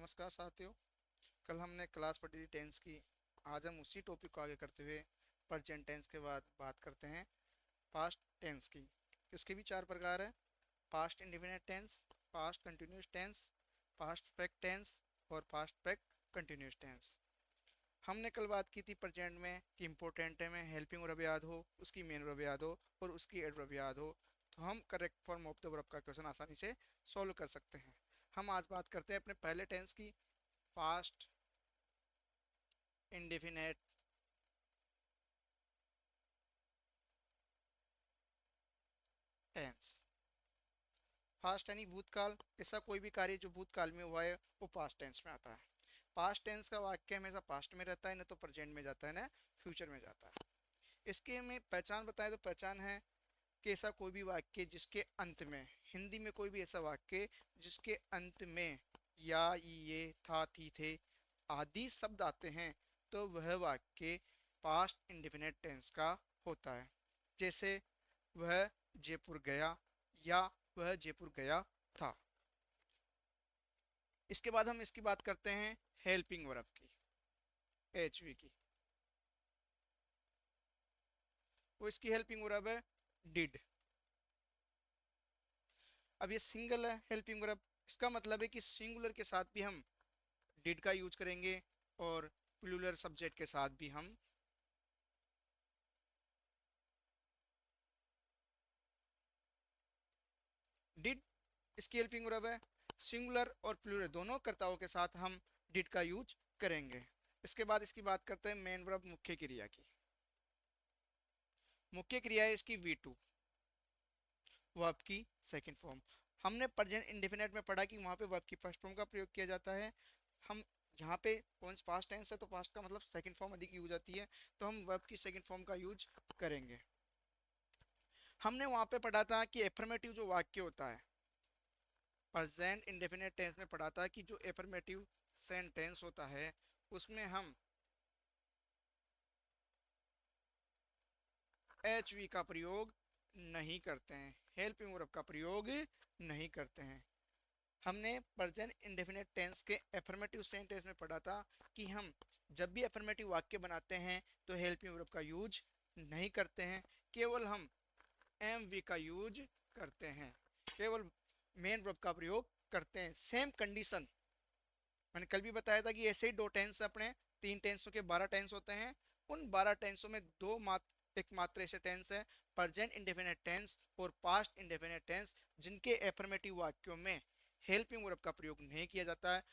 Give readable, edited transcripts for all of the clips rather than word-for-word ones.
नमस्कार साथियों। कल हमने क्लास पढ़ी थी टेंस की। आज हम उसी टॉपिक को आगे करते हुए प्रेजेंट टेंस के बाद बात करते हैं पास्ट टेंस की। इसके भी चार प्रकार है: past indefinite tense, past continuous tense, past perfect tense और पास्ट परफेक्ट कंटिन्यूस टेंस। हमने कल बात की थी प्रेजेंट में कि इंपॉर्टेंट है में हेल्पिंग वर्ब याद हो, उसकी मेन वर्ब याद हो और उसकी एडवर्ब याद हो, तो हम correct form of the verb का क्वेश्चन आसानी से सॉल्व कर सकते हैं। हम आज बात करते हैं अपने पहले टेंस की, पास्ट इंडेफिनेट टेंस। पास्ट यानी भूतकाल, ऐसा कोई भी कार्य जो भूतकाल में हुआ है वो पास्ट टेंस में आता है। पास्ट टेंस का वाक्य हमेशा पास्ट में रहता है, ना तो प्रेजेंट में जाता है ना फ्यूचर में जाता है। इसके में पहचान बताए तो पहचान है कि ऐसा कोई भी वाक्य जिसके अंत में, हिंदी में कोई भी ऐसा वाक्य जिसके अंत में या, ये, था, थी, थे आदि शब्द आते हैं, तो वह वाक्य पास्ट इंडेफिनिट टेंस का होता है। जैसे वह जयपुर गया या वह जयपुर गया था। इसके बाद हम इसकी बात करते हैं हेल्पिंग वर्ब की, एचवी की। वो इसकी हेल्पिंग वर्ब है डिड। अब ये सिंगल है हेल्पिंग वर्ब, इसका मतलब है कि सिंगुलर के साथ भी हम डिड का यूज करेंगे और प्लूरल सब्जेक्ट के साथ भी हम डिड। इसकी हेल्पिंग वर्ब है। सिंगुलर और प्लूरल दोनों कर्ताओं के साथ हम डिड का यूज करेंगे। इसके बाद इसकी बात करते हैं मेन वर्ब मुख्य क्रिया की। मुख्य क्रिया है इसकी V2, वर्ब की सेकंड फॉर्म। हमने प्रेजेंट इंडेफिनिट में पढ़ा कि वहां पे वर्ब की फर्स्ट फॉर्म का प्रयोग किया जाता है। हम यहाँ पे कौन पास्ट टेंस है तो पास्ट का मतलब सेकंड फॉर्म अधिक यूज आती है, तो हम वर्ब की सेकंड फॉर्म का यूज करेंगे। हमने वहां पे पढ़ा था कि एफर्मेटिव जो वाक्य होता है प्रेजेंट इंडेफिनिट टेंस में पढ़ा था कि जो एफर्मेटिव सेंटेंस होता है उसमें हम एच वी का प्रयोग नहीं करते हैं, हेल्पिंग वर्ब का प्रयोग नहीं करते हैं। हमने प्रेजेंट इंडेफिनिट टेंस के एफर्मेटिव सेंटेंस में पढ़ा था कि हम जब भी एफर्मेटिव वाक्य बनाते हैं तो हेल्पिंग वर्ब का यूज नहीं करते हैं, केवल हम एम वी का यूज करते हैं, केवल मेन वर्ब का प्रयोग करते हैं। सेम कंडीशन मैंने कल भी बताया था कि ऐसे ही दो टेंस अपने, तीन टेंसों के 12 टेंस होते हैं। उन 12 टेंसों में एक मात्र ऐसे टेंस है प्रेजेंट इंडेफिनिट टेंस और पास्ट इंडेफिनिट टेंस जिनके एफर्मेटिव वाक्यों में हेल्पिंग वर्ब का प्रयोग नहीं किया जाता है,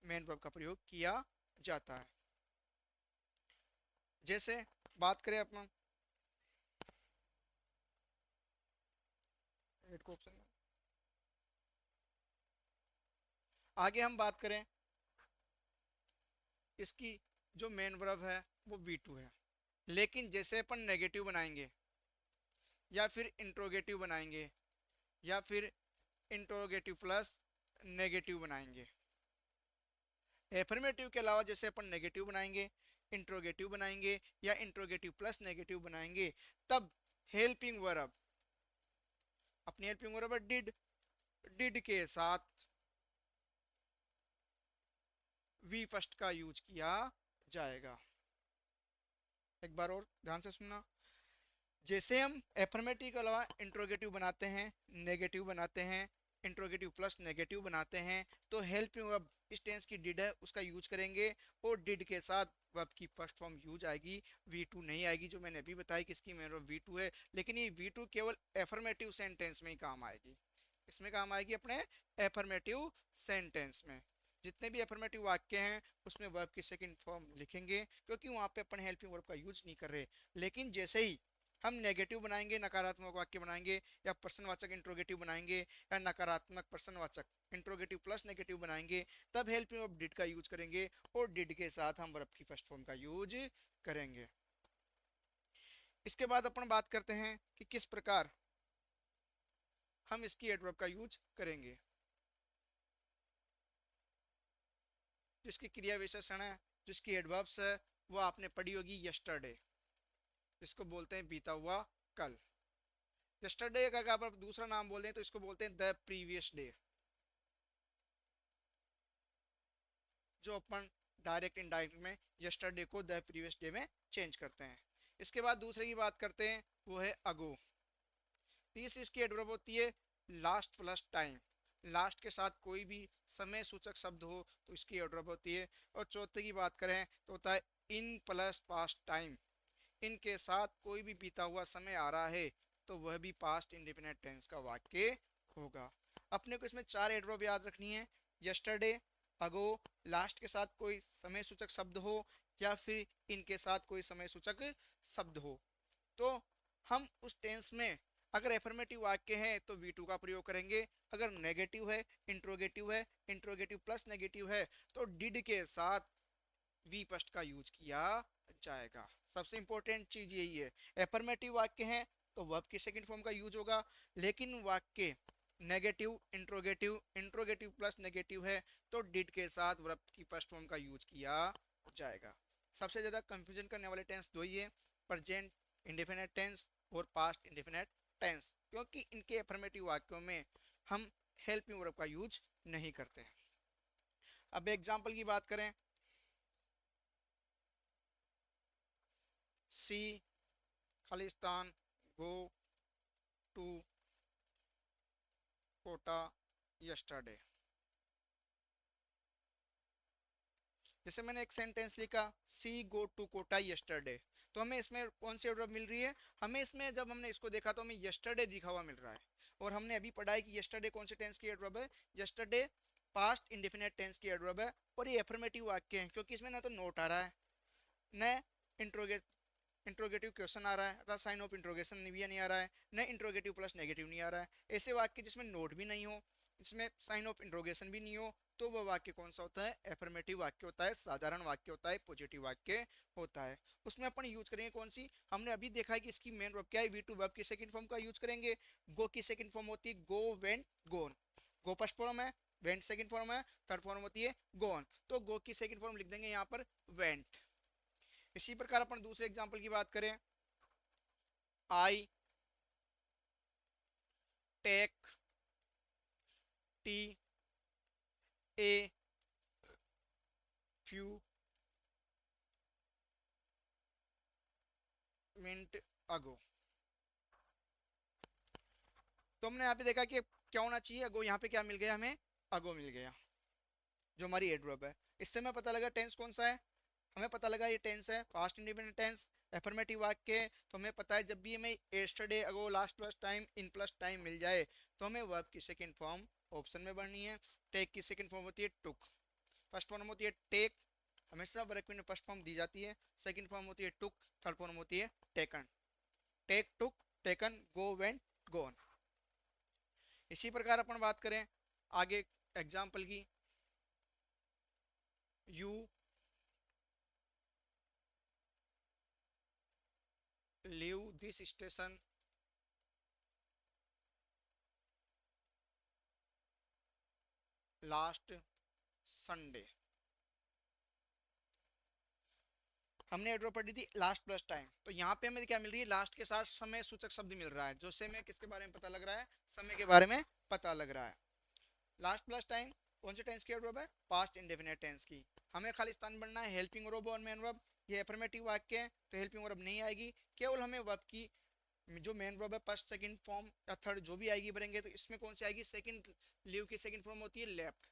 मेन वर्ब का प्रयोग किया जाता है। जैसे बात करें अपन हेड को ऑप्शन में, आगे हम बात करें इसकी जो मेन वर्ब है वो V2 है। लेकिन जैसे अपन नेगेटिव बनाएंगे या फिर इंट्रोगेटिव बनाएंगे या फिर इंट्रोगेटिव प्लस नेगेटिव बनाएंगे, एफर्मेटिव के अलावा जैसे अपन नेगेटिव बनाएंगे, इंट्रोगेटिव बनाएंगे या इंट्रोगेटिव प्लस नेगेटिव बनाएंगे, तब हेल्पिंग वर्ब अपनी हेल्पिंग वर्ब डिड, डिड के साथ वी फर्स्ट का यूज किया जाएगा। एक बार और ध्यान से सुनना। जैसे हम एफर्मेटिव के अलावा इंट्रोगेटिव बनाते हैं, नेगेटिव बनाते हैं, इंट्रोगेटिव प्लस नेगेटिव बनाते हैं, तो हेल्पिंग वर्ब इस टेंस की डिड है उसका यूज करेंगे और डिड के साथ वर्ब की फर्स्ट फॉर्म यूज आएगी, V2 नहीं आएगी, जो मैंने अभी बताया कि इसकी मेन वर्ब V2 है। लेकिन ये V2 केवल एफर्मेटिव सेंटेंस में ही काम आएगी। इसमें काम आएगी अपने एफर्मेटिव सेंटेंस में। जितने भी एफर्मेटिव वाक्य हैं उसमें वर्ब की सेकंड फॉर्म लिखेंगे, क्योंकि वहां पे अपन हेल्पिंग वर्ब का यूज नहीं कर रहे। लेकिन जैसे ही हम नेगेटिव बनाएंगे, नकारात्मक वाक्य बनाएंगे या प्रश्नवाचक इंट्रोगेटिव बनाएंगे या नकारात्मक प्रश्नवाचक इंट्रोगेटिव प्लस नेगेटिव बनाएंगे, तब हेल्पिंग वर्ब डिड का यूज करेंगे और डिड के साथ हम वर्ब की फर्स्ट फॉर्म का यूज करेंगे। इसके बाद अपन बात करते हैं कि किस प्रकार हम इसकी एडवर्ब का यूज करेंगे। जिसकी क्रिया विशेषण है, जिसकी एडवर्ब्स है, वो आपने पढ़ी होगी यस्टरडे, जिसको बोलते हैं बीता हुआ कल। यस्टरडे अगर आप दूसरा नाम बोल दें तो इसको बोलते हैं द प्रीवियस डे। जो अपन डायरेक्ट इनडायरेक्ट में यस्टरडे को द प्रीवियस डे में चेंज करते हैं। इसके बाद दूसरे की बात करते हैं, वो है अगो। तीसरी इसकी एडवर्ब होती है लास्ट प्लस टाइम। लास्ट के साथ कोई भी समय सूचक शब्द हो तो इसकी एडवर्ब होती है। और चौथे की बात करें तो होता है इन प्लस पास्ट टाइम। इनके साथ कोई भी बीता हुआ समय आ रहा है तो वह भी पास्ट इंडेफिनिट टेंस का वाक्य होगा। अपने को इसमें चार एडवर्ब याद रखनी है, यस्टरडे, अगो, लास्ट के साथ कोई समय सूचक शब्द हो या फिर इनके साथ कोई समय सूचक शब्द हो। तो हम उस टेंस में अगर एफर्मेटिव वाक्य है तो V2 का प्रयोग करेंगे, अगर नेगेटिव है, इंट्रोगेटिव प्लस नेगेटिव है तो डिड के साथ वी फर्स्ट का यूज किया जाएगा। सबसे इंपॉर्टेंट चीज यही है, एफर्मेटिव वाक्य है तो वर्ब की सेकंड फॉर्म का यूज होगा, लेकिन वाक्य नेगेटिव, इंट्रोगेटिव प्लस नेगेटिव है तो डिड के साथ वर्ब की फर्स्ट फॉर्म का यूज किया जाएगा। सबसे ज्यादा कंफ्यूजन करने वाले टेंस दो ही है, प्रेजेंट इंडेफिनिट टेंस और पास्ट इंडेफिनिट टेंस, क्योंकि इनके एफर्मेटिव वाक्यों में हम हेल्पिंग वर्ब का यूज नहीं करते हैं। अब एग्जांपल की बात करें, सी खालिस्तान गो टू कोटा यस्टरडे। जैसे मैंने एक सेंटेंस लिखा, she go to Kota yesterday, तो हमें इसमें कौन सी एडवर्ब मिल रही है? हमें इसमें जब हमने इसको देखा तो हमें यस्टरडे दिखा हुआ मिल रहा है। और हमने अभी पढ़ा है कि यस्टरडे कौन से टेंस की एडवर्ब है? यस्टरडे पास्ट इंडेफिनिट टेंस की एडवर्ब है। और ये एफर्मेटिव वाक्य है क्योंकि इसमें ना तो नोट आ रहा है, न इंट्रोगेटिव क्वेश्चन आ रहा है, अर्थात साइन ऑफ इंट्रोगेशन भी नहीं आ रहा है, न इंट्रोगेटिव प्लस नेगेटिव नहीं आ रहा है। ऐसे वाक्य जिसमें नोट भी नहीं हो, इसमें साइन ऑफ इंट्रोगेशन भी नहीं हो, तो वह वाक्य कौन सा होता है? एफर्मेटिव वाक्य होता है, साधारण वाक्य होता है, पॉजिटिव वाक्य होता है। उसमें अपन यूज करेंगे कौन सी? हमने अभी देखा है कि इसकी मेन वर्ब क्या है, V2 वर्ब की सेकंड फॉर्म का यूज करेंगे। गो की सेकंड फॉर्म होती है गो, वेंट, गोन। गो फर्स्ट फॉर्म है, वेंट सेकंड फॉर्म है, थर्ड फॉर्म होती है गोन। तो गो की सेकंड फॉर्म लिख देंगे यहाँ पर वेंट। इसी प्रकार अपन दूसरे एग्जांपल की बात करें, I take tea a few minute ago. तो हमने यहाँ पे देखा कि क्या होना चाहिए, अगो। यहाँ पे क्या मिल गया हमें? अगो मिल गया, जो हमारी एडवर्ब है। इससे हमें पता लगा टेंस कौन सा है, हमें पता लगा ये टेंस है पास्ट इंडिपेंडेंट टेंस, एफर्मेटिव वाक्य है। तो हमें पता है जब भी हमें yesterday, ago, last plus time, in plus time मिल जाए तो हमें वर्ब की सेकंड फॉर्म ऑप्शन में बढ़नी है। टेक की सेकंड फॉर्म होती है टुक, फर्स्ट फॉर्म होती है टेक, हमेशा वर्ब में फर्स्ट फॉर्म दी जाती है। सेकंड फॉर्म होती है टुक, थर्ड फॉर्म होती है टेकन। टेक, टुक, टेकन, गो, वेंट, गोन। इसी प्रकार अपन बात करें आगे एग्जाम्पल की, you leave this station last Sunday. हमने एड्रो पढ़ी थी लास्ट प्लस टाइम, तो यहाँ पे हमें क्या मिल रही है? लास्ट के साथ समय सूचक शब्द मिल रहा है, जो से हमें किसके बारे में पता लग रहा है? समय के बारे में पता लग रहा है। लास्ट प्लस टाइम कौन से टेंस की एडवर्ब है? पास्ट इंडेफिनिट टेंस की। हमें खाली स्थान बनना है हेल्पिंग वर्ब और मेन वर्ब। ये एफर्मेटिव वाक्य है तो हेल्पिंग वर्ब नहीं आएगी, केवल हमें वर्ब की जो मेन वर्ब है फर्स्ट सेकंड फॉर्म या थर्ड जो भी आएगी भरेंगे। तो इसमें कौन सी आएगी? सेकंड, लीव की सेकंड फॉर्म होती है left,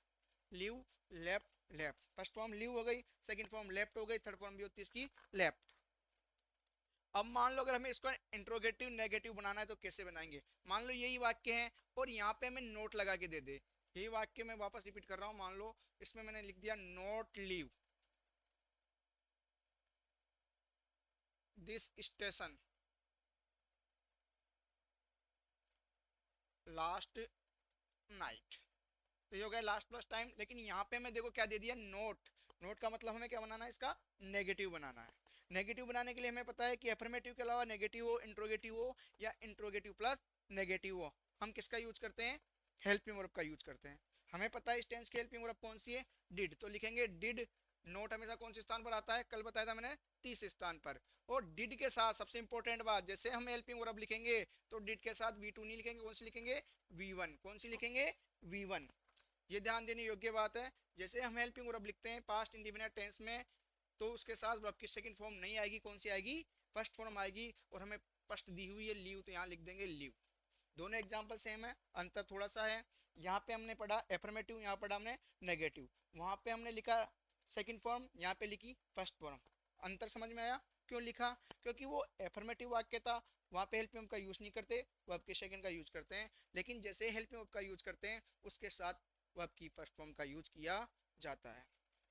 leave, left, left. First form leave हो गई, सेकंड फॉर्म लेफ्ट हो गई, थर्ड फॉर्म भी होती है इसकी लेफ्ट। अब मान लो अगर हमें इसको इंट्रोगेटिव नेगेटिव बनाना है तो कैसे बनाएंगे? मान लो यही वाक्य है और यहाँ पे हमें नोट लगा के दे दे, यही वाक्य मैं वापस रिपीट कर रहा हूँ। मान लो इसमें मैंने लिख दिया note leave this station last night, तो ये हो गया लास्ट प्लस टाइम। लेकिन यहाँ पे हमें देखो क्या दे दिया? नोट। नोट का मतलब हमें क्या बनाना है? इसका नेगेटिव बनाना है। नेगेटिव बनाने के लिए हमें पता है कि एफर्मेटिव के अलावा नेगेटिव हो, इंट्रोगेटिव हो या इंट्रोगेटिव प्लस नेगेटिव हो, हम किसका यूज करते हैं? हेल्पिंग वर्ब का यूज करते हैं। हमें पता है इस टेंस की हेल्पिंग वर्ब कौन सी है? डिड, तो लिखेंगे डिड। नोट हमेशा कौन से स्थान पर आता है? कल बताया था मैंने, 30 स्थान पर। और डिड के साथ सबसे इंपॉर्टेंट बात, जैसे हम हेल्पिंग वर्ब लिखेंगे तो डिड के साथ V2 नहीं लिखेंगे, कौन सी लिखेंगे? V1। कौन सी लिखेंगे? V1। ये ध्यान देने योग्य बात है। जैसे हम हेल्पिंग वर्ब लिखते हैं पास्ट इंडेफिनिट टेंस में, तो उसके साथ वर्ब की सेकंड फॉर्म नहीं आएगी, कौन सी आएगी, फर्स्ट फॉर्म आएगी। और हमें फर्स्ट दी हुई है लीव, तो यहाँ लिख देंगे लीव। दोनों एग्जाम्पल सेम है, अंतर थोड़ा सा है। यहाँ पे हमने पढ़ा एफर्मेटिव, यहाँ पढ़ा हमने नेगेटिव। वहाँ पे हमने लिखा सेकंड फॉर्म, यहाँ पे लिखी फर्स्ट फॉर्म। अंतर समझ में आया क्यों लिखा? क्योंकि वो एफर्मेटिव वाक्य था, वहाँ पे हेल्पिंग वर्ब का यूज नहीं करते, वर्ब के सेकंड का यूज करते हैं। लेकिन जैसे हेल्पिंग वर्ब का यूज करते हैं उसके साथ वर्ब की फर्स्ट फॉर्म का यूज किया जाता है।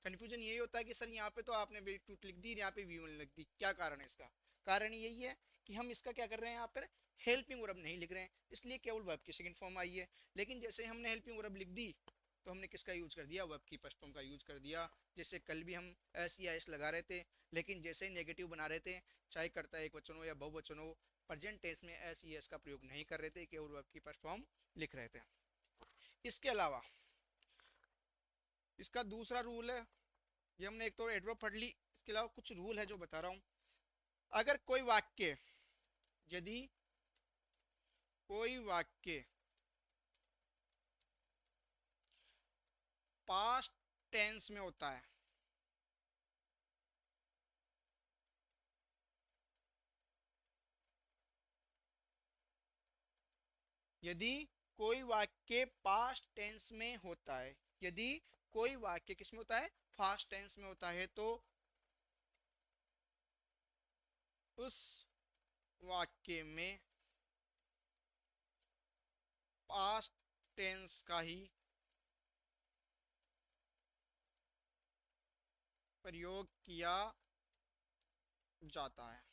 कंफ्यूजन यही होता है कि सर यहाँ पे तो आपने वी टू लिख दी, यहाँ पे वी वन लिख दी, क्या कारण है इसका? कारण यही है कि हम इसका क्या कर रहे हैं, यहाँ पर हेल्पिंग वर्ब नहीं लिख रहे हैं, इसलिए केवल वर्ब की सेकंड फॉर्म आई है। लेकिन जैसे हमने हेल्पिंग वर्ब लिख दी तो हमने किसका यूज कर दिया, वर्ब की फर्स्ट फॉर्म का यूज कर दिया। जैसे कल भी हम एस या एस लगा रहे थे, लेकिन जैसे ही नेगेटिव बना रहे थे, चाहे कर्ता एक वचन हो या बहुवचन हो, प्रेजेंट टेंस में एस या एस का प्रयोग नहीं कर रहे थे, केवल वर्ब की फर्स्ट फॉर्म लिख रहे थे। इसके अलावा इसका दूसरा रूल है, ये हमने एक तो एडवर्ब पढ़ ली, इसके अलावा कुछ रूल है जो बता रहा हूं। अगर कोई वाक्य, यदि कोई वाक्य पास्ट टेंस में होता है, यदि कोई वाक्य पास्ट टेंस में होता है, यदि कोई वाक्य किस में होता है, फास्ट टेंस में होता है, तो उस वाक्य में पास्ट टेंस का ही प्रयोग किया जाता है।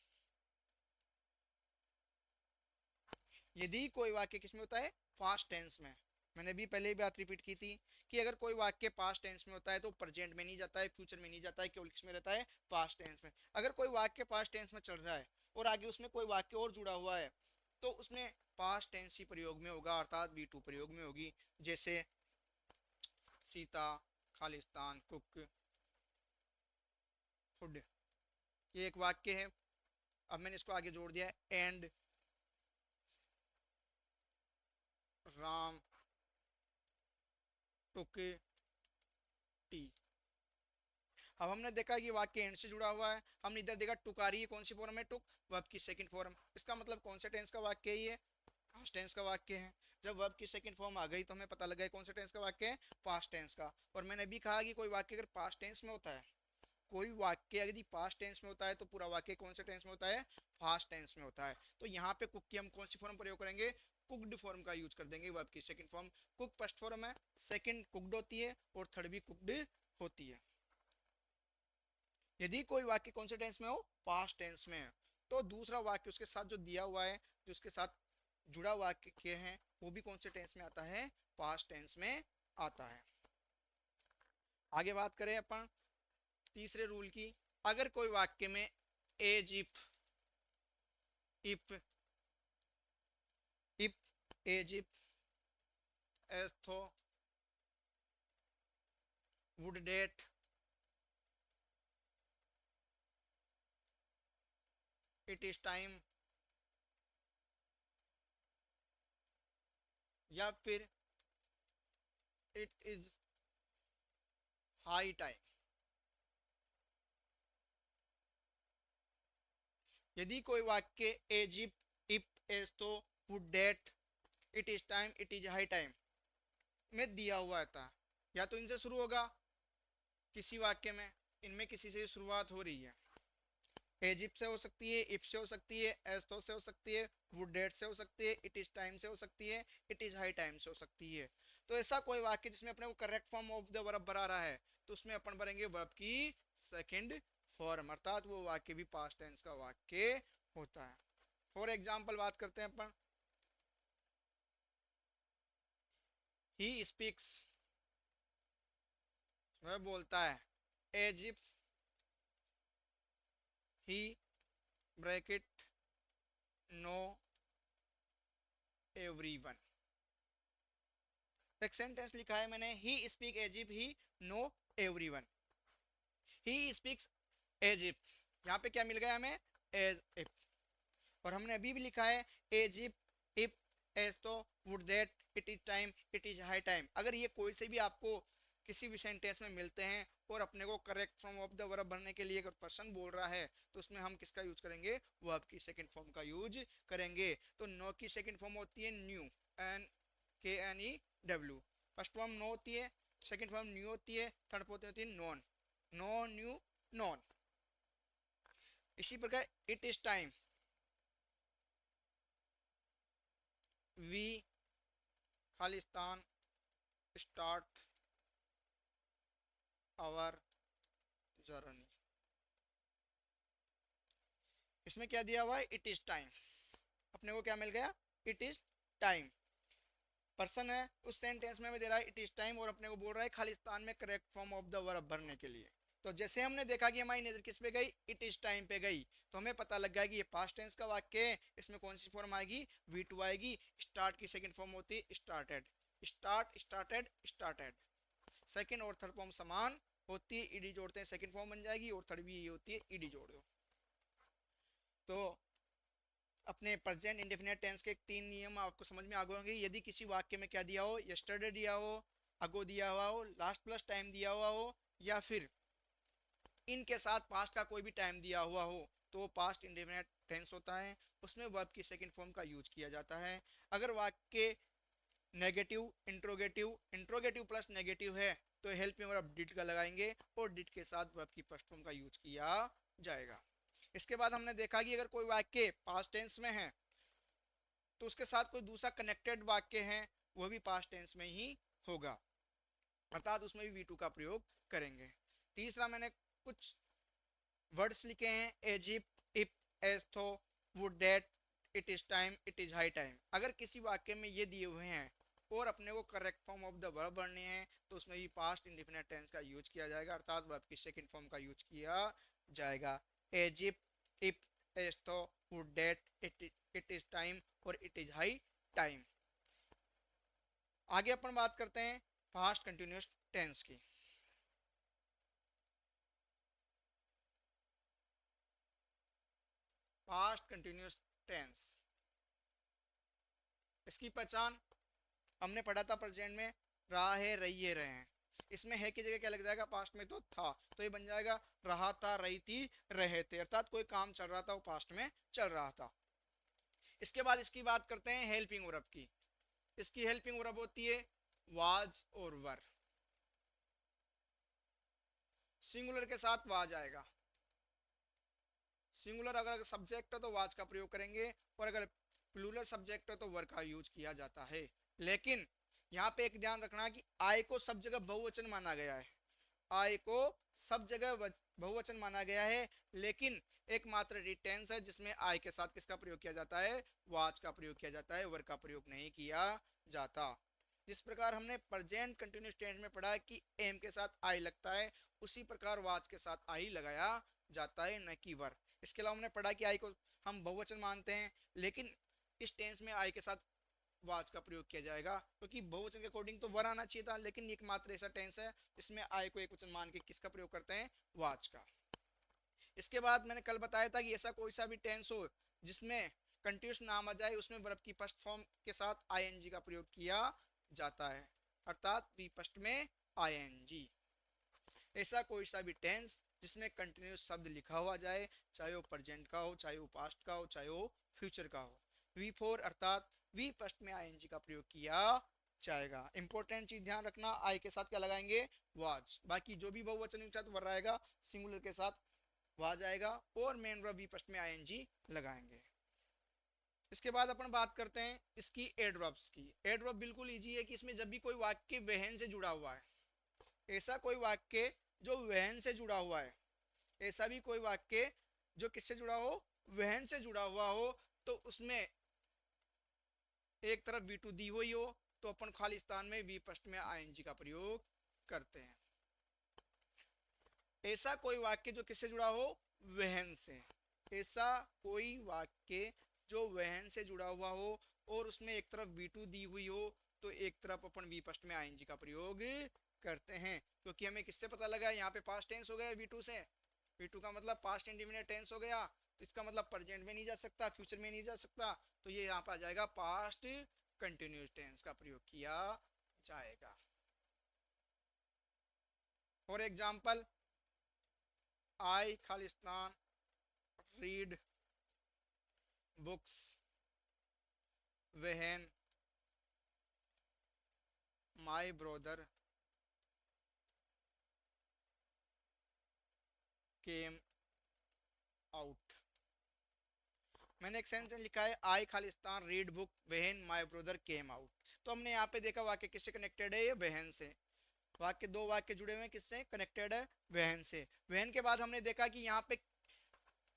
यदि कोई वाक्य किसमें होता है, पास्ट टेंस में। मैंने भी पहले ही बात रिपीट की थी कि अगर कोई वाक्य पास्ट टेंस में होता है तो प्रेजेंट में नहीं जाता है, फ्यूचर में नहीं जाता है, केवल किसमें रहता है, पास्ट टेंस में। अगर कोई वाक्य पास्ट टेंस में चल रहा है और आगे उसमें कोई वाक्य और जुड़ा हुआ है, तो उसमें पास्ट टेंस ही प्रयोग में होगा, अर्थात बी टू प्रयोग में होगी। जैसे सीता, खालिस्तान, कुक, फूड, ये एक वाक्य है। अब मैंने इसको आगे जोड़ दिया है, एंड राम टुक टी। अब हमने देखा कि वाक्य एंड से जुड़ा हुआ है, हमने इधर देखा टुक आ रही है, कौन सी फॉर्म है, टुक, वर्ब की सेकंड फॉर्म। इसका मतलब कौन से टेंस का वाक्य है, ये पास्ट टेंस का वाक्य है। जब वर्ब की सेकंड फॉर्म आ गई तो हमें पता लगा कौन से टेंस का वाक्य है, पास्ट टेंस का। और मैंने भी कहा कि कोई वाक्य अगर पास्ट टेंस में होता है, कोई वाक्य यदि पास्ट टेंस में होता है, तो पूरा वाक्य कौन से टेंस में होता है, फास्ट टेंस में होता है। तो यहाँ पे कुक की हम कौन सी फॉर्म प्रयोग करेंगे, कुकड फॉर्म का यूज कर देंगे, वर्ब की second form. Cook first form है, सेकंड कुकड होती है और थर्ड भी कुकड होती है। यदि कोई वाक्य कौन से टेंस में हो, पास्ट टेंस में है, तो दूसरा वाक्य उसके साथ जो दिया हुआ है, जो उसके साथ जुड़ा वाक्य है, वो भी कौन से टेंस में आता है, पास्ट टेंस में आता है। आगे बात करें अपन तीसरे रूल की। अगर कोई वाक्य में as, if, as, if, as though, would that, it is time, या फिर इट इज हाई टाइम। यदि कोई वाक्य एज, इफ, एज तो, would that, it is time, it is high time में दिया हुआ था, या तो इनसे शुरू होगा किसी वाक्य में, इनमें किसी से शुरुआत हो रही है, एजिप से हो सकती है, इफ से हो सकती है, एस्तो से हो सकती है, वुड डेट से हो सकती है, इट इज टाइम से हो सकती है, इट इज हाई टाइम से हो सकती है। तो ऐसा कोई वाक्य जिसमें अपने को correct form of the verb भरा रहा है, तो उसमें अपन भरेंगे वर्ब की सेकंड फॉर्म, अर्थात वो वाक्य भी पास्ट टेंस का वाक्य होता है। फॉर एग्जाम्पल बात करते हैं अपन, ही स्पीक्स, वह बोलता है, as if he bracket know everyone. एक सेंटेंस लिखा है मैंने, he speak as if he know everyone, he speaks as if, यहाँ पे क्या मिल गया हमें, एज इफ। और हमने अभी भी लिखा है एज इफ, एज तो, would that, it is time, it is high time. अगर ये कोई से भी आपको किसी भी सेंटेंस में मिलते हैं और अपने को correct form of the verb भरने के लिए अगर पर्सन बोल रहा है तो उसमें हम किसका यूज करेंगे, वर्ब की सेकंड फॉर्म का यूज करेंगे। तो नो की सेकंड फॉर्म होती है knew, N K N E W. First form know होती है, सेकंड फॉर्म न्यू होती है, थर्ड फॉर्म होती है नॉन, नो न्यू नॉन। इसी प्रकार इट इज टाइम, वी खालिस्तान स्टार्ट आवर जर्नी। इसमें क्या दिया हुआ है, इट इज टाइम। अपने को क्या मिल गया, इट इज टाइम। पर्सन है उस सेंटेंस में दे रहा है इट इज टाइम और अपने को बोल रहा है खालिस्तान में correct form of the verb भरने के लिए। तो जैसे हमने देखा कि हमारी नजर किस पे गई, इट इज टाइम पे गई, तो हमें पता लग गया कि ये पास्ट टेंस का वाक्य है। इसमें कौन सी फॉर्म आएगी, V2 आएगी। स्टार्ट की सेकंड फॉर्म होती है started, start started started. Second और थर्ड फॉर्म समान होती है, ईडी जोड़ते हैं सेकंड फॉर्म बन जाएगी, और थर्ड भी ये होती है ईडी जोड़ दो। तो अपने प्रेजेंट इंडेफिनिट टेंस के तीन नियम आपको समझ में आ गए होंगे। यदि किसी वाक्य में क्या दिया हो, यस्टरडे दिया हो, अगो दिया हुआ हो, लास्ट प्लस टाइम दिया हुआ हो, या फिर इनके साथ पास्ट का कोई भी टाइम दिया हुआ हो, तो पास्ट इंडेफिनिट टेंस होता है, उसमें वर्ब की सेकंड फॉर्म का यूज किया जाता है। अगर वाक्य negative interrogative, interrogative plus negative है तो हेल्प में वर्ब डिड का लगाएंगे और डिड के साथ वर्ब की फर्स्ट फॉर्म का यूज किया जाएगा। इसके बाद हमने देखा कि अगर कोई वाक्य पास्ट टेंस में है तो उसके साथ कोई दूसरा कनेक्टेड वाक्य है, वो भी पास्ट टेंस में ही होगा, अर्थात उसमें भी V2 का प्रयोग करेंगे। तीसरा मैंने कुछ वर्ड्स लिखे हैं, इजिप्ट, if, as though, would, that, it is time, it is high time. अगर किसी वाक्य में ये दिए हुए हैं और अपने को correct form of the verb भरने हैं तो उसमें भी पास्ट इंडेफिनिट टेंस का यूज किया जाएगा, अर्थात वर्ब की सेकंड फॉर्म का यूज किया जाएगा। इजिप्ट, if, as though, would, that, it is time और इट इज हाई टाइम। आगे अपन बात करते हैं पास्ट कंटिन्यूअस टेंस की। पास्ट कंटिन्यूअस टेंस, इसकी पहचान हमने पढ़ा था प्रेजेंट में रहा है, रही है, रहे हैं। इसमें है की जगह क्या लग जाएगा, पास्ट में तो था, तो ये बन जाएगा रहा था, रही थी, रहे थे, अर्थात कोई काम चल रहा था वो पास्ट में चल रहा था। इसके बाद इसकी बात करते हैं हेल्पिंग वर्ब की। इसकी हेल्पिंग वर्ब होती है वाज और वर। सिंगुलर के साथ वाज आएगा, सिंगुलर अगर सब्जेक्ट है तो वाज का प्रयोग करेंगे, और अगर प्लूरल सब्जेक्ट है तो वर का यूज किया जाता है। लेकिन यहाँ पे एक ध्यान रखना कि आई को सब जगह बहुवचन माना गया है, आई को सब जगह बहुवचन माना गया है, लेकिन एकमात्र टेंस है जिसमें आई के साथ किसका प्रयोग किया जाता है, वाज का प्रयोग किया जाता है, वर का प्रयोग नहीं किया जाता। जिस प्रकार हमने प्रेजेंट कंटिन्यूअस टेंस में पढ़ा है कि एम के साथ आई लगता है, उसी प्रकार वाज के साथ आई लगाया जाता है, न कि वर। इसके अलावा हमने पढ़ा कि आई को हम बहुवचन मानते हैं, लेकिन इस टेंस में आई के साथ वाज का प्रयोग किया जाएगा, क्योंकि बहुवचन के अकॉर्डिंग तो वर आना चाहिए था, लेकिन एकमात्र ऐसा टेंस है जिसमें आई को एकवचन मान के किसका प्रयोग करते हैं, वाज का। इसके बाद मैंने कल बताया था कि ऐसा कोई सा भी टेंस हो जिसमें कंटिन्यूअस नाम आ जाए, उसमें वर्ब की फर्स्ट फॉर्म के साथ आईएनजी का प्रयोग किया जाता है, अर्थात बी फर्स्ट में आईएनजी। ऐसा कोई सा भी टेंस जिसमें कंटिन्यूअस शब्द लिखा हुआ जाए, चाहे वो प्रेजेंट का हो, चाहे वो पास्ट का हो, चाहे वो फ्यूचर का हो, V4 अर्थात वी फर्स्ट में आईएनजी का प्रयोग किया जाएगा। इंपॉर्टेंट चीज ध्यान रखना, आई के साथ क्या लगाएंगे, वाज। बाकी जो भी बहुवचन के साथ वर रहेगा, सिंगुलर के साथ वाज आएगा, और मेन वर्ब वी फर्स्ट में आईएनजी लगाएंगे। इसके बाद अपन बात करते हैं इसकी एडवर्ब्स की। एडवर्ब बिल्कुल इजी है कि इसमें जब भी कोई वाक्य वहन से जुड़ा हुआ है, ऐसा कोई वाक्य जो वहन से जुड़ा हुआ है, ऐसा भी कोई वाक्य जो किससे जुड़ा हो, वहन से जुड़ा हुआ हो, तो उसमें एक तरफ V2 दी हुई हो तो अपन खालिस्तान में वी फर्स्ट में आईएनजी का प्रयोग करते हैं। ऐसा कोई वाक्य जो किससे जुड़ा हो, वहन से, ऐसा कोई वाक्य जो वहन से जुड़ा हुआ हो और उसमें एक तरफ V2 दी हुई हो तो एक तरफ अपन वी फर्स्ट में आईएनजी का प्रयोग करते हैं, क्योंकि हमें किससे पता लगा, यहाँ पे पास्ट टेंस हो गया V2 से, V2 का मतलब पास्ट इंडेफिनिट टेंस हो गया, तो इसका मतलब प्रेजेंट में नहीं जा सकता, फ्यूचर में नहीं जा सकता, तो ये यहाँ पे आ जाएगा पास्ट कंटिन्यूस टेंस का प्रयोग किया जाएगा। फॉर एग्जाम्पल, आई खालिस्तान read books when my brother came out. मैंने एक सेंटेंस लिखा है आई खालिस्तान read book when my brother came out. तो हमने यहाँ पे देखा वाक्य किससे कनेक्टेड है, ये व्हेन से। वाक्य, दो वाक्य जुड़े हुए हैं, किससे कनेक्टेड है, व्हेन से। व्हेन के बाद हमने देखा कि यहाँ पे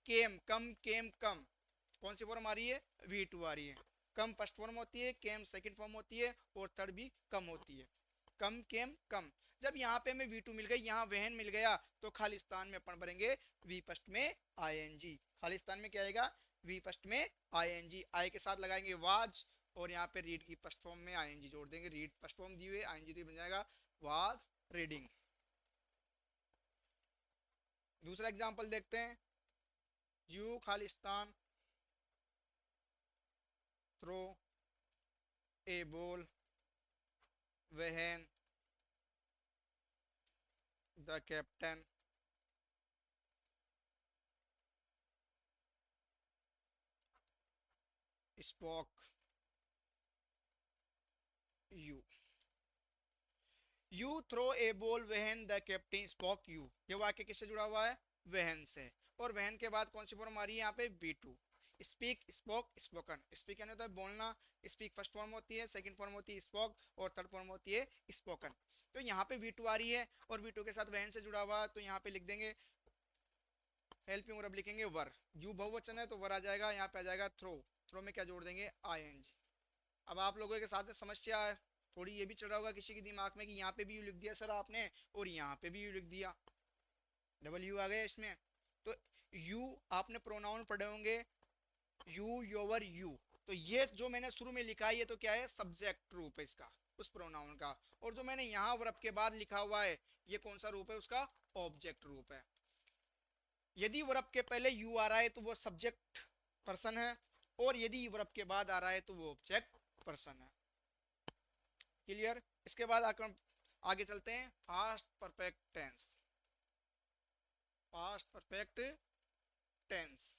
केम कम कौन सी फॉर्म आ रही है, V2 आ रही है। कम फर्स्ट फॉर्म होती है, केम सेकंड फॉर्म होती है, और थर्ड भी कम होती है। कम केम कम। जब यहाँ पे हमें V2 मिल गई, यहाँ वहन मिल गया, तो खालिस्तान में अपन भरेंगे वी फर्स्ट में ING। खालिस्तान में क्या आएगा, वी फर्स्ट में ING। आई के साथ लगाएंगे वाज, और यहाँ पे रीड की फर्स्ट फॉर्म में ING जोड़ देंगे। रीड फर्स्ट फॉर्म दी हुई ING बन जाएगा वाज रीडिंग। दूसरा एग्जांपल देखते हैं, यू खालिस्तान throw a ball when the captain spoke you. You throw a ball when the captain spoke you. ये वाक्य किससे जुड़ा हुआ है, व्हेन से। और व्हेन के बाद कौन सी फॉर्म आ रही है यहाँ पे, V2। Speak spoke spoken. Speak यानी होता है बोलना, स्पीक फर्स्ट फॉर्म होती है, सेकंड फॉर्म होती है स्पोक, और थर्ड फॉर्म होती है स्पोकन। तो यहाँ पे V2 आ रही है, और V2 के साथ व्हेन से जुड़ा हुआ, तो यहाँ पे लिख देंगे हेल्पिंग वर्ब, लिखेंगे वर। यू बहुवचन है तो वर आ जाएगा, यहाँ पे आ जाएगा थ्रो। थ्रो में क्या जोड़ देंगे, ING। अब आप लोगों के साथ समस्या है थोड़ी, ये भी चल रहा होगा किसी के दिमाग में कि यहाँ पे भी यू लिख दिया सर आपने, और यहाँ पे भी यू लिख दिया, डबल यू आ गया इसमें। तो यू आपने प्रोनाउन पढ़े होंगे, यू योवर यू। तो ये जो मैंने शुरू में लिखा है, ये तो क्या है, सब्जेक्ट रूप है इसका, उस प्रोनाउन का। और जो मैंने यहाँ वर्ब के बाद लिखा हुआ है, ये कौन सा रूप है, उसका ऑब्जेक्ट रूप है। यदि वर्ब के पहले यू आ रहा है तो वो सब्जेक्ट पर्सन है, और यदि वर्ब के बाद आ रहा है तो वो ऑब्जेक्ट पर्सन है। क्लियर। इसके बाद आगे चलते हैं, past perfect tense. Past perfect tense.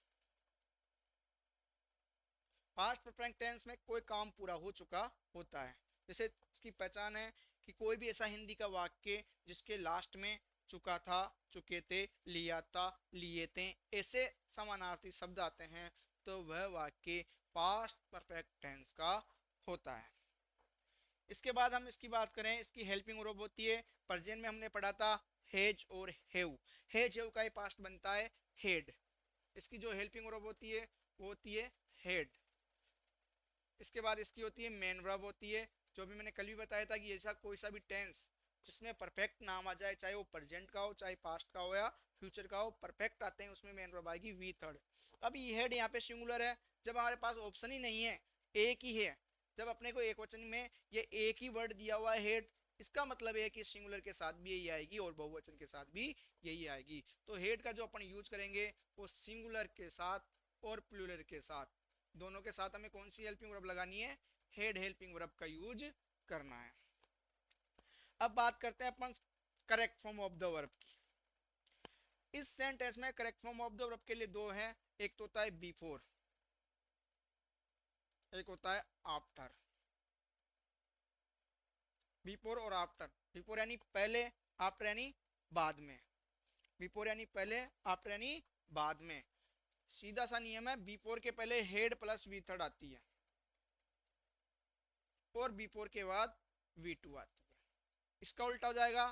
Past perfect tense में कोई काम पूरा हो चुका होता है। जैसे इसकी पहचान है कि कोई भी ऐसा हिंदी का वाक्य जिसके लास्ट में चुका था, चुके थे, लिया था, लिए थे, ऐसे समानार्थी शब्द आते हैं, तो वह वाक्य पास्ट परफेक्ट टेंस का होता है। इसके बाद हम इसकी बात करें, इसकी हेल्पिंग वर्ब होती है। प्रेजेंट में हमने पढ़ा था हैज और हैव। हैज हैव का ही पास्ट बनता है हेड। इसकी जो हेल्पिंग वर्ब होती है वो होती है हेड। इसके बाद इसकी होती है मेन वर्ब होती है। जो भी मैंने कल भी बताया था कि ऐसा कोई सा भी टेंस जिसमें परफेक्ट नाम आ जाए, चाहे वो प्रेजेंट का हो, चाहे पास्ट का हो, या फ्यूचर का हो, परफेक्ट आते हैं उसमें मेन वर्ब आएगी वी थर्ड। अब ये हेड यहाँ पे सिंगुलर है, जब हमारे पास ऑप्शन ही नहीं है, एक ही है, जब अपने को एक वचन में ये एक ही वर्ड दिया हुआ है हेड, इसका मतलब है कि सिंगुलर के साथ भी यही आएगी और बहुवचन के साथ भी यही आएगी। तो हेड का जो अपन यूज करेंगे वो सिंगुलर के साथ और प्लूरल के साथ, दोनों के साथ हमें कौन सी हेल्पिंग वर्ब लगानी है, हेड हेल्पिंग वर्ब का यूज करना है। अब बात करते हैं अपन correct form of the verb की। इस सेंटेंस में correct form of the verb के लिए दो हैं, एक तो होता है बिफोर, एक होता है आफ्टर। बिफोर और आफ्टर। बिफोर यानी पहले, आफ्टर यानी बाद में। बिफोर यानी पहले, आफ्टर यानी बाद में। सीधा सा नियम है, बिफोर के पहले हेड प्लस वी थर्ड आती है, और बिफोर के बाद V2 आती है। इसका उल्टा हो जाएगा,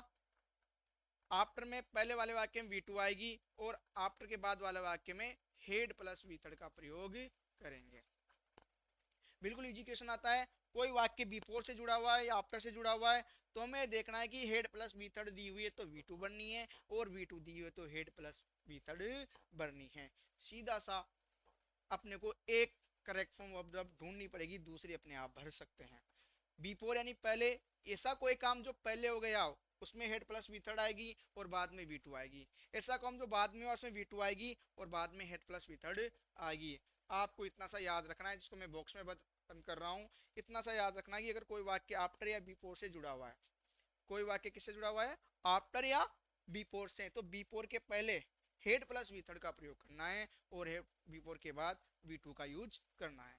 आफ्टर में पहले वाले वाक्य में V2 आएगी, और आफ्टर के बाद वाले वाक्य में हेड प्लस वी थर्ड का प्रयोग करेंगे। बिल्कुल इजी क्वेश्चन आता है, कोई वाक्य बिफोर से जुड़ा हुआ है या आफ्टर से जुड़ा हुआ है, तो हमें देखना है कि हेड प्लस वी थर्ड दी हुई है तो V2 बननी है, और V2 दी हुई है तो हेड प्लस वी थर्ड बननी है। सीधा सा अपने को एक करेक्ट फॉर्म ऑफ वर्ब ढूंढनी पड़ेगी, दूसरी अपने आप भर सकते हैं। बिफोर यानी पहले, ऐसा कोई काम जो पहले हो गया हो उसमें हेड प्लस वी थर्ड आएगी और बाद में V2 आएगी। ऐसा काम जो बाद में हो उसमें V2 आएगी और बाद में हेड प्लस वी थर्ड आएगी। आपको इतना सा याद रखना है, जिसको मैं बॉक्स में बंद कर रहा हूँ, इतना सा याद रखना है कि अगर कोई वाक्य आफ्टर या बिफोर से जुड़ा हुआ है, कोई वाक्य किससे जुड़ा हुआ है, आफ्टर या बिफोर से, तो बिफोर के पहले हेड प्लस वी थर्ड का प्रयोग करना है और हेड बिफोर के बाद वी टू का यूज करना है।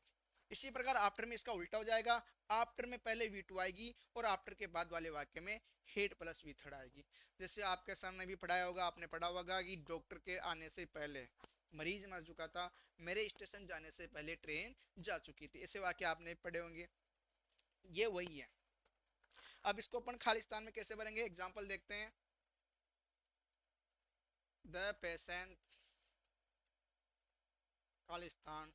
इसी प्रकार आफ्टर में इसका उल्टा हो जाएगा, आफ्टर में पहले वी टू आएगी और आफ्टर के बाद वाले वाक्य में हेड प्लस वी थर्ड आएगी। जैसे आपके सामने भी पढ़ाया होगा, आपने पढ़ा होगा कि डॉक्टर के आने से पहले मरीज मर चुका था, मेरे स्टेशन जाने से पहले ट्रेन जा चुकी थी, ऐसे वाक्य आपने पढ़े होंगे, ये वही है। अब इसको अपन खालिस्तान में कैसे भरेंगे, एग्जाम्पल देखते हैं। द पेशेंट खालिस्तान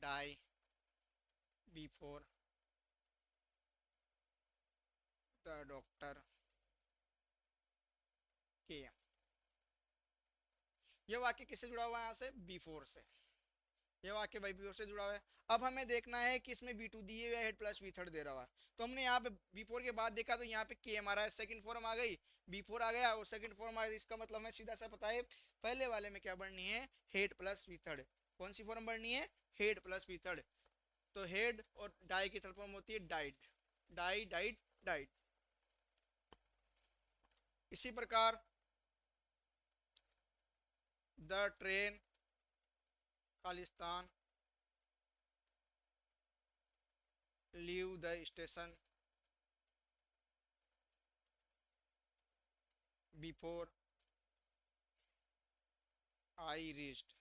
die before the doctor came. ये वाक्य किससे जुड़ा हुआ है, यहाँ से बिफोर से, ये वाक्य बाई बिफोर से जुड़ा हुआ है। अब हमें देखना है कि इसमें बी टू दिए हुए हेड प्लस वी थर्ड दे रहा है, तो हमने यहाँ पे बिफोर के बाद देखा तो यहाँ पे के हमारा सेकंड फॉर्म आ गई, बिफोर आ गया और सेकंड फॉर्म आ गई, इसका मतलब हमें सीधा सा पता है पहले वाले में क्या बढ़नी है, हेड प्लस वी थर्ड। कौन सी फॉर्म बढ़नी है, हेड प्लस वी थर्ड। तो हेड और डाई की थर्ड फॉर्म होती है डाइड, डाई डाइड डाइड। इसी प्रकार the train Khalistan leave the station before I reached.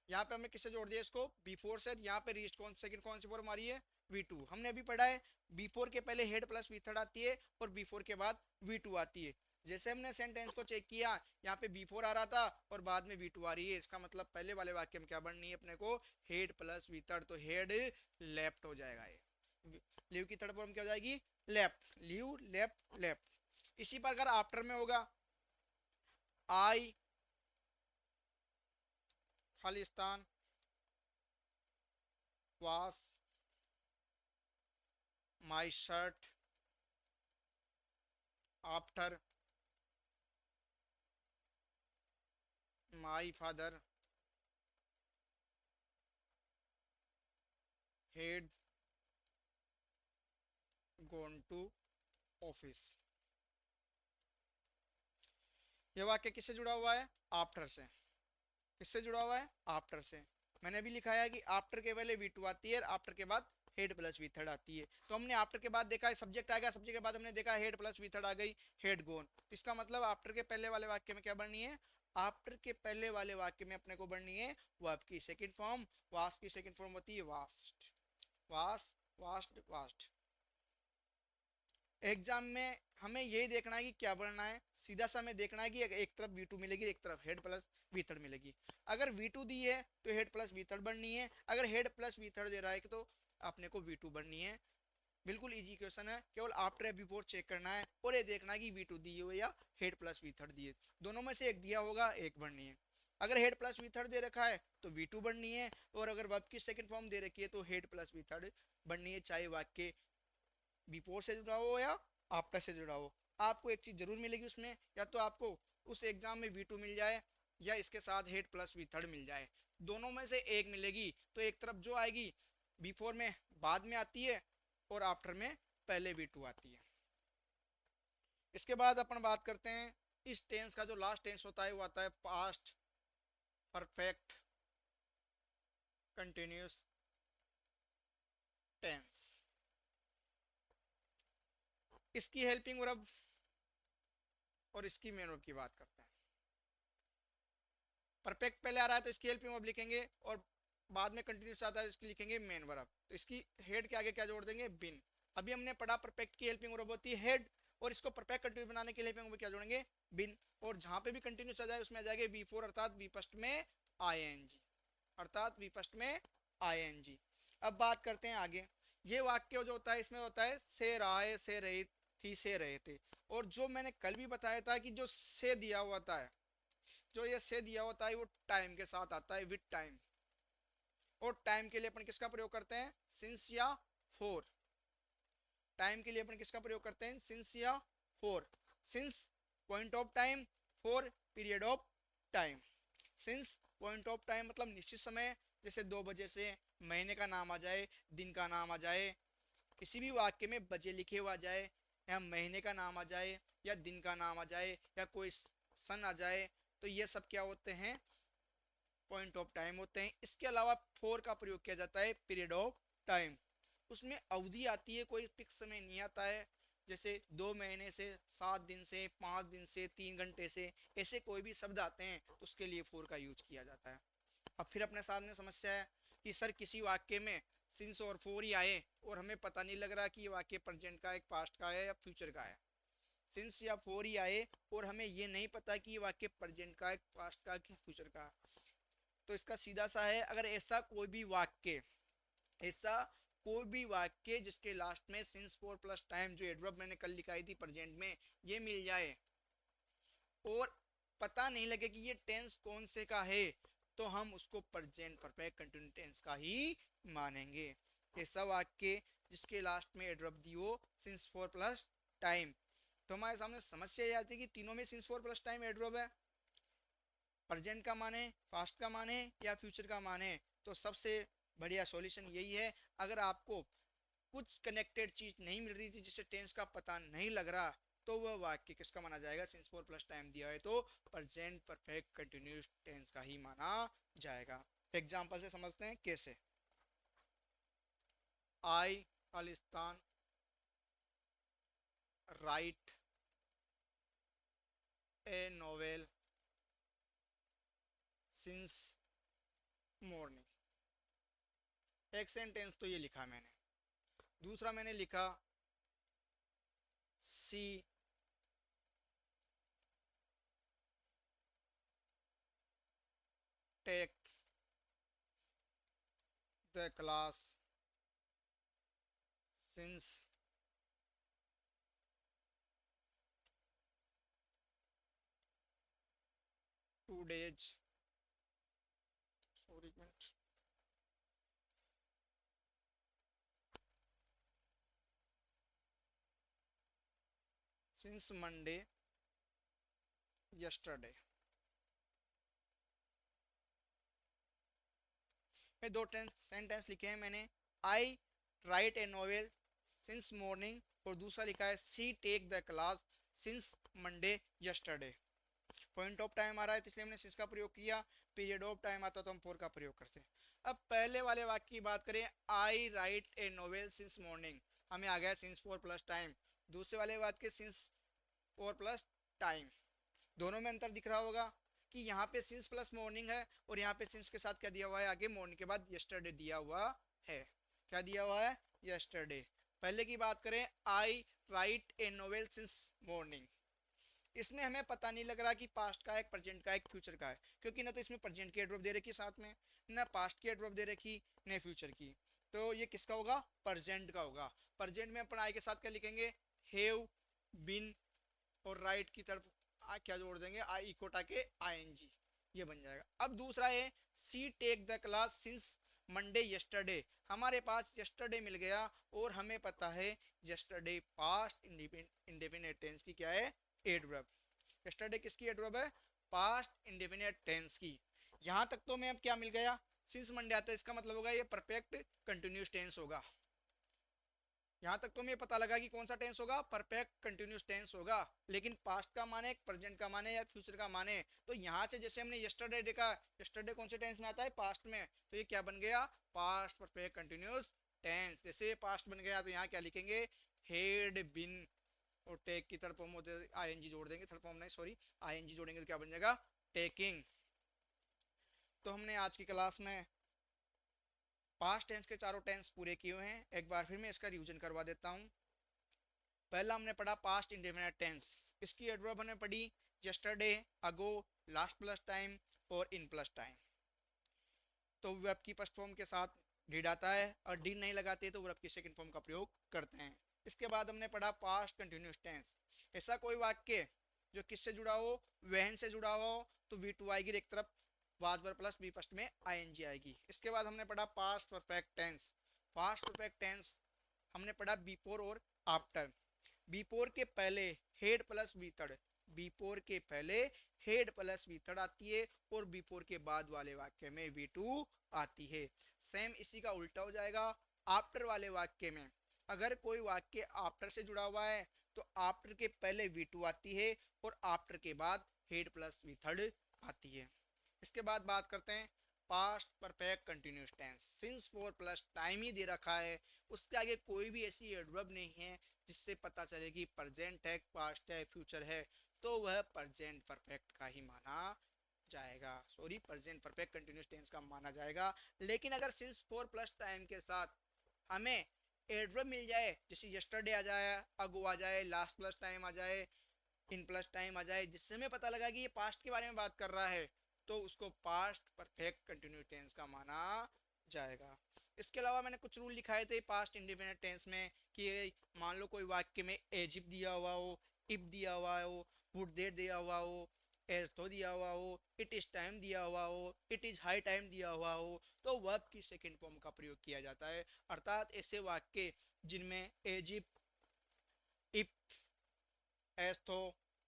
यहाँ पे हमने किससे जोड़ दिया इसको, बिफोर से, यहाँ पे रीच कौन सेकंड कौन सी फॉर्म आ रही है, V2। हमने अभी पढ़ा है बिफोर के पहले हेड प्लस वी थर्ड आती है और बिफोर के बाद V2 आती है। जैसे हमने सेंटेंस को चेक किया, यहाँ पे बिफोर आ रहा था और बाद में V2 आ रही है, इसका मतलब पहले वाले वाक्य में क्या बननी है अपने को, हेड प्लस वी थर्ड, तो हेड लेफ्ट हो जाएगा। ये लीव की थर्ड फॉर्म क्या हो जाएगी, लेफ्ट, लीव लेफ्ट लेफ्ट। इसी प्रकार आफ्टर में होगा, आई खालिस्तान wash my shirt after my father had gone to office. यह वाक्य किससे जुड़ा हुआ है, आफ्टर से। किससे जुड़ा हुआ है, आफ्टर से। मैंने भी लिखा है कि आफ्टर के पहले V2 आती है और आफ्टर के बाद हेड प्लस वी थर्ड आती है। तो हमने आफ्टर के बाद देखा है सब्जेक्ट आ गया, सब्जेक्ट के बाद हमने देखा हेड प्लस वी थर्ड आ गई, हेड गोन। तो इसका मतलब आफ्टर के पहले वाले वाक्य में क्या बढ़नी है, आफ्टर के पहले वाले वाक्य में अपने को बढ़नी है वो आपकी सेकंड फॉर्म, वास्ट की सेकंड फॉर्म होती है vast, vast vast vast. Exam में हमें यही देखना है कि क्या बढ़ना है, सीधा सा हमें देखना है कि एक तरफ V2 मिलेगी, एक तरफ हेड प्लस वी थर्ड मिलेगी। अगर V2 दी है तो हेड प्लस वी थर्ड बढ़नी है, अगर हेड प्लस वी थर्ड दे रहा है तो अपने को V2 बढ़नी है। बिल्कुल इजी क्वेश्चन है, केवल आफ्टर या बिफोर चेक करना है और ये देखना है कि V2 दी हो या हेड प्लस वी थर्ड दिए, दोनों में से एक दिया होगा, एक बढ़नी है। अगर हेड प्लस वी थर्ड दे रखा है तो V2 बढ़नी है, और अगर वर्ब की सेकंड फॉर्म दे रखी है तो हेड प्लस वी थर्ड बढ़नी है, चाहे वाक्य बिफोर से जुड़ा हो या आफ्टर से जुड़ा हो। आपको एक चीज जरूर मिलेगी उसमें, या तो आपको उस एग्जाम में V2 मिल जाए या इसके साथ हेड प्लस वी थर्ड मिल जाए, दोनों में से एक मिलेगी। तो एक तरफ जो आएगी बिफोर में बाद में आती है और आफ्टर में पहले V2 आती है। इसके बाद अपन बात करते हैं इस टेंस का जो लास्ट टेंस होता है वो आता है पास्ट परफेक्ट कंटिन्यूस टेंस। इसकी हेल्पिंग वर्ब और इसकी मेन वर्ब की बात करते हैं। परफेक्ट पहले आ रहा है तो इसकी हेल्पिंग वर्ब लिखेंगे और बाद में कंटिन्यूस आता है इसकी लिखेंगे मेन वर्ब। तो इसकी हेड के आगे क्या जोड़ देंगे, बिन। अभी हमने पढ़ा परफेक्ट की हेल्पिंग वर्ब होती है हेड, और इसको परफेक्ट कंटिन्यूस बनाने के लिए हेल्पिंग वर्ब क्या जोड़ेंगे, बिन। और जहां पे भी कंटिन्यूस आ जाए उसमें आ जाएगा बी फोर, अर्थात बी फर्स्ट में आईएनजी, अर्थात बी फर्स्ट में आईएनजी। अब बात करते हैं आगे। ये वाक्य जो होता है इसमें होता है से रहा है, से रही थी, से रहे थे। और जो मैंने कल भी बताया था कि जो से दिया हुआ है, जो ये से दिया होता है वो टाइम के साथ आता है, विद टाइम। और टाइम के लिए अपन किसका प्रयोग करते हैं, सिंस या फोर। टाइम के लिए अपन किसका प्रयोग करते हैं, सिंस या four. Since point of time, four period of time. Since point of time मतलब निश्चित समय, जैसे 2 बजे से महीने का नाम आ जाए, दिन का नाम आ जाए, किसी भी वाक्य में बजे लिखे हुआ जाए, या महीने का नाम आ जाए, या दिन का नाम आ जाए, या कोई सन आ जाए, तो ये सब क्या होते हैं, पॉइंट ऑफ टाइम होते हैं। इसके अलावा फोर का प्रयोग किया जाता है पीरियड ऑफ टाइम। उसमें अवधि आती है, कोई फिक्स समय नहीं आता है, जैसे 2 महीने से, 7 दिन से, 5 दिन से, 3 घंटे से, ऐसे कोई भी शब्द आते हैं तो उसके लिए फोर का यूज किया जाता है। अब फिर अपने सामने समस्या है कि सर किसी वाक्य में सिंस और फोर ही आए और हमें पता नहीं लग रहा कि ये वाक्य प्रेजेंट का है, पास्ट का है या फ्यूचर का है। सिंस या फोर ही आए और हमें ये नहीं पता कि ये वाक्य प्रेजेंट का है, पास्ट का है, फ्यूचर का है। तो इसका सीधा सा है, अगर ऐसा कोई भी वाक्य जिसके लास्ट में सिंस फोर प्लस टाइम, जो एडवर्ब मैंने कल लिखाई थी प्रेजेंट में, ये मिल जाए और पता नहीं लगे कि ये टेंस कौन से का है, तो हम उसको प्रेजेंट परफेक्ट कंटिन्यूस टेंस का ही मानेंगे। ऐसा वाक्य जिसके लास्ट में एडवर्ब दी हो सिंस फोर प्लस टाइम, तो हमारे सामने समस्या ये आती है कि तीनों में since four plus time adverb है, प्रेजेंट का माने, पास्ट का माने या फ्यूचर का माने, तो सबसे बढ़िया सॉल्यूशन यही है। अगर आपको कुछ कनेक्टेड चीज नहीं मिल रही थी जिससे टेंस का पता नहीं लग रहा, तो वह वाक्य किसका माना जाएगा, सिंस फोर प्लस टाइम दिया है तो प्रेजेंट परफेक्ट कंटिन्यूस टेंस का ही माना जाएगा। एग्जांपल से समझते हैं कैसे। आई खालिस्तान write a novel since morning. एक सेंटेंस तो ये लिखा मैंने। दूसरा मैंने लिखा she take the class since two days, sorry minute, since Monday yesterday. मैं दो सेंटेंस लिखे हैं मैंने। I write a novel since morning, और दूसरा लिखा है she take the class since Monday yesterday. Point of time आ रहा है तो इसलिए हमने सिंस का प्रयोग किया, पीरियड ऑफ टाइम आता तो हम फोर का प्रयोग करते हैं। अब पहले वाले वाक्य की बात करें, I write a novel since morning, हमें आ गया सिंस फोर प्लस टाइम। दूसरे वाले वाक्य सिंस फोर प्लस टाइम, दोनों में अंतर दिख रहा होगा कि यहाँ पे सिंस प्लस मॉर्निंग है और यहाँ पे सिंस के साथ क्या दिया हुआ है, आगे मॉर्निंग के बाद यस्टरडे दिया हुआ है। क्या दिया हुआ है, यस्टरडे। पहले की बात करें, I write a novel since morning, इसमें हमें पता नहीं लग रहा कि पास्ट का है, प्रेजेंट का है, फ्यूचर का है, क्योंकि ना तो इसमें प्रेजेंट की एडवर्ब दे रखी है साथ में, ना पास्ट की एडवर्ब दे रखी, न फ्यूचर की। तो ये किसका होगा, प्रेजेंट का होगा। प्रेजेंट में अपन आई के साथ क्या लिखेंगे, हैव बीन, और राइट की तरफ क्या जोड़ देंगे, आई इकोटा के आईएनजी, ये बन जाएगा। अब दूसरा है she take the class since Monday yesterday, हमारे पास यस्टरडे मिल गया और हमें पता है यस्टरडे पास्ट इंडेफिनिट टेंस की क्या है, एडवर्ब। यस्टरडे किसकी एडवर्ब है, पास्ट इंडेफिनिट टेंस की। यहां तक तो मैं अब क्या मिल गया, सिंस मंडे आता है, इसका मतलब होगा ये परफेक्ट कंटिन्यूस टेंस होगा। यहाँ तक तो मुझे पता लगा कि कौन सा टेंस होगा, परफेक्ट कंटिन्यूस टेंस होगा। लेकिन पास्ट का माने, प्रेजेंट का माने या फ्यूचर का माने, तो यहाँ से जैसे हमने यस्टरडे देखा, यस्टरडे कौन से टेंस में आता है, पास्ट में, तो ये क्या बन गया, पास्ट परफेक्ट कंटिन्यूस टेंस। जैसे पास्ट बन गया तो यहाँ क्या लिखेंगे, हेड बिन, और टेक की थर्ड फॉर्म होते आईएनजी जोड़ देंगे, थर्ड फॉर्म नहीं सॉरी, आईएनजी जोड़ेंगे तो क्या बन जाएगा, टेकिंग। तो हमने आज की क्लास में पास्ट टेंस के चारों टेंस पूरे किए हुए हैं। एक बार फिर मैं इसका रिवीजन करवा देता हूँ। पहला हमने पढ़ा पास्ट इंडेफिनिट टेंस, इसकी एडवर्ब हमने पढ़ी यस्टरडे, अगो, लास्ट प्लस टाइम और इन प्लस टाइम। तो वर्ब की फर्स्ट फॉर्म के साथ डिड आता है, और डिड नहीं लगाते तो वर्ब की सेकंड फॉर्म का प्रयोग करते हैं। इसके बाद हमने पढ़ा पास्ट कंटिन्यूस टेंस, ऐसा कोई वाक्य जो किससे जुड़ा हो, वहन से जुड़ा हो, तो वी टू आएगी एक तरफ, was verb plus V first में आईएनजी आएगी। इसके बाद हमने पढ़ा past perfect tense. Past perfect tense हमने पढ़ा बिफोर और आफ्टर। बिफोर के पहले had plus V third, before के पहले हेड प्लस वी थर्ड आती है और बिफोर के बाद वाले वाक्य में वी टू आती है। सेम इसी का उल्टा हो जाएगा आफ्टर वाले वाक्य में। अगर कोई वाक्य आफ्टर से जुड़ा हुआ है तो आफ्टर के पहले वी टू आती है और आफ्टर के बाद हेड प्लस वी थर्ड आती है। इसके बाद बात करते हैं past perfect continuous tense. Since four plus time ही दे रखा है, उसके आगे कोई भी ऐसी एडवर्ब नहीं है जिससे पता चले कि प्रेजेंट है, पास्ट है, फ्यूचर है, तो वह प्रेजेंट परफेक्ट का ही माना जाएगा। Sorry, present perfect continuous tense का माना जाएगा। लेकिन अगर सिंस फोर प्लस टाइम के साथ हमें एडवर्ब मिल जाए, जैसे यस्टरडे आ जाए, अगो आ जाए, लास्ट प्लस टाइम आ जाए, इन प्लस टाइम आ जाए, जिससे हमें पता लगा कि ये पास्ट के बारे में बात कर रहा है, तो उसको पास्ट परफेक्ट कंटिन्यूस टेंस का माना जाएगा। इसके अलावा मैंने कुछ रूल लिखाए थे पास्ट इंडिपेंडेंट टेंस में कि मान लो कोई वाक्य में एजिप दिया हुआ हो, इफ दिया हुआ हो, वुड देर दिया हुआ हो, एज तो दिया हुआ हो, इट इज टाइम दिया हुआ हो, इट इज हाई टाइम दिया हुआ हो, तो वर्ब की सेकंड फॉर्म का प्रयोग किया जाता है। अर्थात ऐसे वाक्य जिनमें एजिप, इफ, एज तो,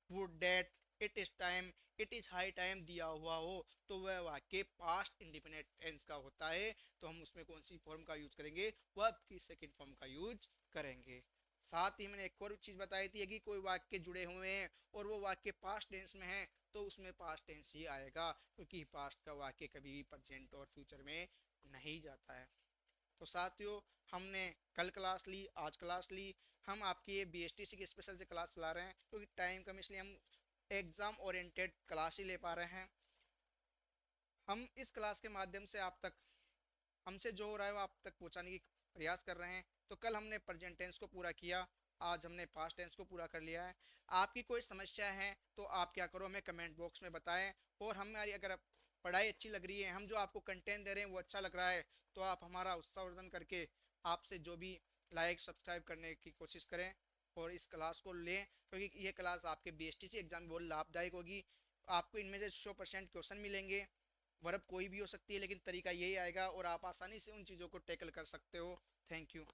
would that, it is time, it is high time दिया हुआ हो, तो वह वाक्य पास्ट इंडिपेंडेंट टेंस का होता है। तो हम उसमें कौन सी फॉर्म का यूज करेंगे? वर्ब की सेकंड फॉर्म का यूज करेंगे। साथ ही मैंने एक और चीज बताई थी कि कोई वाक्य जुड़े हुए हैं और वो वाक्य पास्ट टेंस में है तो उसमें पास्ट टेंस ही आएगा, क्योंकि पास्ट का वाक्य कभी भी प्रेजेंट और फ्यूचर में नहीं जाता है। तो साथियों, हमने कल क्लास ली, आज क्लास ली। हम आपकी ये BSTC की स्पेशल से क्लास चला रहे हैं क्योंकि टाइम कम, इसलिए हम एग्ज़ाम ओरिएंटेड क्लास ही ले पा रहे हैं। हम इस क्लास के माध्यम से आप तक हमसे जो हो रहा है वो आप तक पहुंचाने की प्रयास कर रहे हैं। तो कल हमने प्रेजेंट टेंस को पूरा किया, आज हमने पास्ट टेंस को पूरा कर लिया है। आपकी कोई समस्या है तो आप क्या करो, हमें कमेंट बॉक्स में बताएं। और हमारी अगर पढ़ाई अच्छी लग रही है, हम जो आपको कंटेंट दे रहे हैं वो अच्छा लग रहा है, तो आप हमारा उत्साहवर्धन करके आपसे जो भी लाइक सब्सक्राइब करने की कोशिश करें और इस क्लास को लें, क्योंकि ये क्लास आपके BSTC एग्जाम में बहुत लाभदायक होगी। आपको इनमें से 100% क्वेश्चन मिलेंगे। वर्ब कोई भी हो सकती है लेकिन तरीका यही आएगा और आप आसानी से उन चीज़ों को टैकल कर सकते हो। Thank you.